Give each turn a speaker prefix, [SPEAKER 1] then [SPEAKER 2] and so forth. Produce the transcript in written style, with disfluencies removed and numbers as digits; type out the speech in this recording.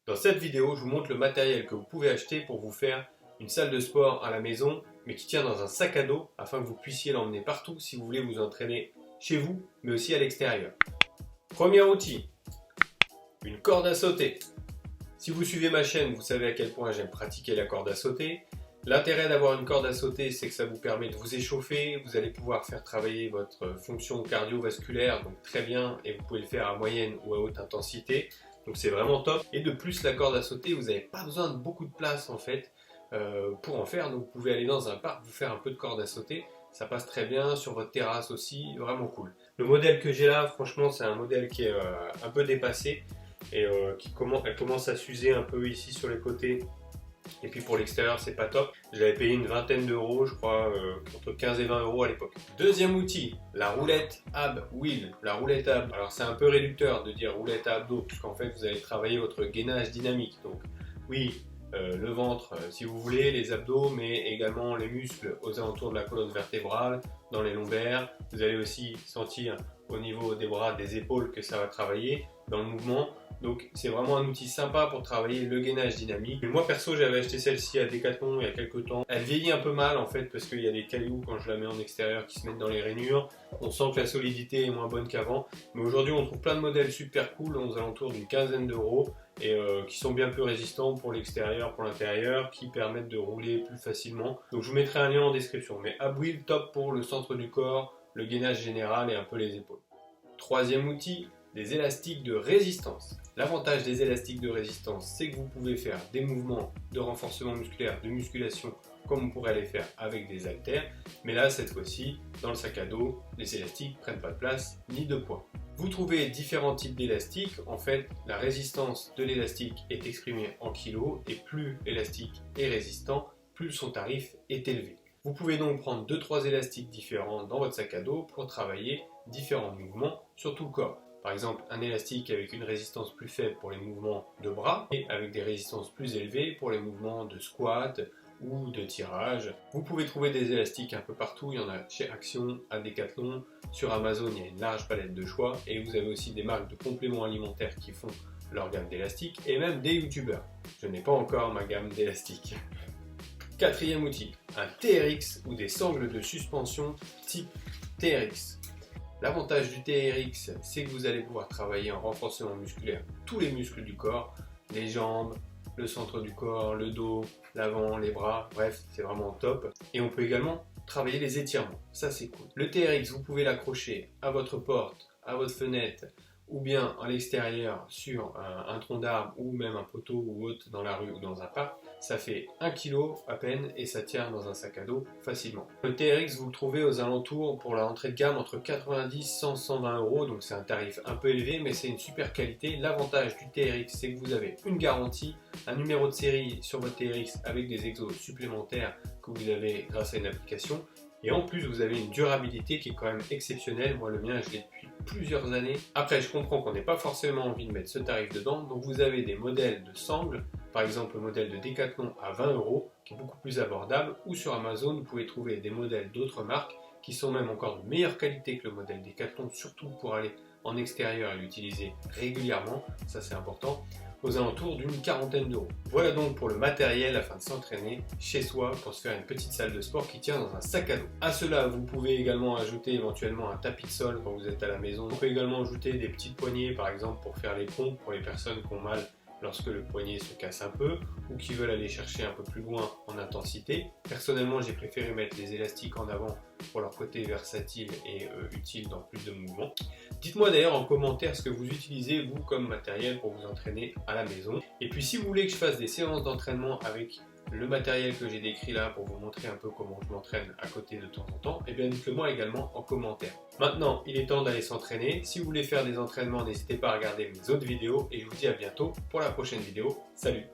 [SPEAKER 1] Dans cette vidéo, je vous montre le matériel que vous pouvez acheter pour vous faire une salle de sport à la maison, mais qui tient dans un sac à dos afin que vous puissiez l'emmener partout si vous voulez vous entraîner chez vous, mais aussi à l'extérieur. Premier outil, une corde à sauter. Si vous suivez ma chaîne, vous savez à quel point j'aime pratiquer la corde à sauter. L'intérêt d'avoir une corde à sauter, c'est que ça vous permet de vous échauffer, vous allez pouvoir faire travailler votre fonction cardiovasculaire, donc très bien, et vous pouvez le faire à moyenne ou à haute intensité, donc c'est vraiment top. Et de plus, la corde à sauter, vous n'avez pas besoin de beaucoup de place en fait pour en faire, donc vous pouvez aller dans un parc, vous faire un peu de corde à sauter, ça passe très bien, sur votre terrasse aussi, vraiment cool. Le modèle que j'ai là, franchement, c'est un modèle qui est un peu dépassé, et elle commence à s'user un peu ici sur les côtés. Et puis pour l'extérieur, c'est pas top. Je l'avais payé une vingtaine d'euros, je crois, entre 15 et 20 euros à l'époque. Deuxième outil, la roulette ab wheel. La roulette ab, alors c'est un peu réducteur de dire roulette à abdos, puisqu'en fait vous allez travailler votre gainage dynamique. Donc oui, le ventre si vous voulez, les abdos, mais également les muscles aux alentours de la colonne vertébrale, dans les lombaires. Vous allez aussi sentir au niveau des bras, des épaules que ça va travailler dans le mouvement. Donc c'est vraiment un outil sympa pour travailler le gainage dynamique. Et moi perso, j'avais acheté celle-ci à Decathlon il y a quelques temps. Elle vieillit un peu mal en fait parce qu'il y a des cailloux quand je la mets en extérieur qui se mettent dans les rainures. On sent que la solidité est moins bonne qu'avant. Mais aujourd'hui on trouve plein de modèles super cool aux alentours d'une quinzaine d'euros et qui sont bien plus résistants pour l'extérieur, pour l'intérieur, qui permettent de rouler plus facilement. Donc je vous mettrai un lien en description. Mais ab wheel, top pour le centre du corps, le gainage général et un peu les épaules. Troisième outil, des élastiques de résistance. L'avantage des élastiques de résistance, c'est que vous pouvez faire des mouvements de renforcement musculaire, de musculation, comme on pourrait les faire avec des haltères. Mais là, cette fois-ci, dans le sac à dos, les élastiques ne prennent pas de place ni de poids. Vous trouvez différents types d'élastiques. En fait, la résistance de l'élastique est exprimée en kilos et plus l'élastique est résistant, plus son tarif est élevé. Vous pouvez donc prendre 2-3 élastiques différents dans votre sac à dos pour travailler différents mouvements sur tout le corps. Par exemple, un élastique avec une résistance plus faible pour les mouvements de bras et avec des résistances plus élevées pour les mouvements de squat ou de tirage. Vous pouvez trouver des élastiques un peu partout, il y en a chez Action, à Decathlon, sur Amazon il y a une large palette de choix et vous avez aussi des marques de compléments alimentaires qui font leur gamme d'élastiques et même des youtubeurs. Je n'ai pas encore ma gamme d'élastiques. Quatrième outil, un TRX ou des sangles de suspension type TRX. L'avantage du TRX, c'est que vous allez pouvoir travailler en renforcement musculaire tous les muscles du corps, les jambes, le centre du corps, le dos, l'avant, les bras, bref, c'est vraiment top. Et on peut également travailler les étirements, ça c'est cool. Le TRX, vous pouvez l'accrocher à votre porte, à votre fenêtre, ou bien à l'extérieur sur un tronc d'arbre ou même un poteau ou autre dans la rue ou dans un parc. Ça fait 1 kg à peine et ça tient dans un sac à dos facilement. Le TRX, vous le trouvez aux alentours pour la entrée de gamme entre 90, 100, 120 euros, donc c'est un tarif un peu élevé mais c'est une super qualité. L'avantage du TRX, c'est que vous avez une garantie, un numéro de série sur votre TRX avec des exos supplémentaires que vous avez grâce à une application. Et en plus, vous avez une durabilité qui est quand même exceptionnelle. Moi, le mien, je l'ai depuis plusieurs années. Après, je comprends qu'on n'ait pas forcément envie de mettre ce tarif dedans. Donc, vous avez des modèles de sangles. Par exemple, le modèle de Decathlon à 20 euros, qui est beaucoup plus abordable. Ou sur Amazon, vous pouvez trouver des modèles d'autres marques qui sont même encore de meilleure qualité que le modèle Decathlon, surtout pour aller en extérieur et l'utiliser régulièrement. Ça, c'est important. Aux alentours d'une quarantaine d'euros. Voilà donc pour le matériel afin de s'entraîner chez soi pour se faire une petite salle de sport qui tient dans un sac à dos. À cela, vous pouvez également ajouter éventuellement un tapis de sol quand vous êtes à la maison. On peut également ajouter des petites poignées par exemple pour faire les pompes pour les personnes qui ont mal lorsque le poignet se casse un peu ou qui veulent aller chercher un peu plus loin en intensité. Personnellement, j'ai préféré mettre les élastiques en avant pour leur côté versatile et utile dans plus de mouvements. Dites-moi d'ailleurs en commentaire ce que vous utilisez vous comme matériel pour vous entraîner à la maison. Et puis si vous voulez que je fasse des séances d'entraînement avec le matériel que j'ai décrit là pour vous montrer un peu comment je m'entraîne à côté de temps en temps, et bien dites-le moi également en commentaire. Maintenant, il est temps d'aller s'entraîner. Si vous voulez faire des entraînements, n'hésitez pas à regarder mes autres vidéos et je vous dis à bientôt pour la prochaine vidéo. Salut!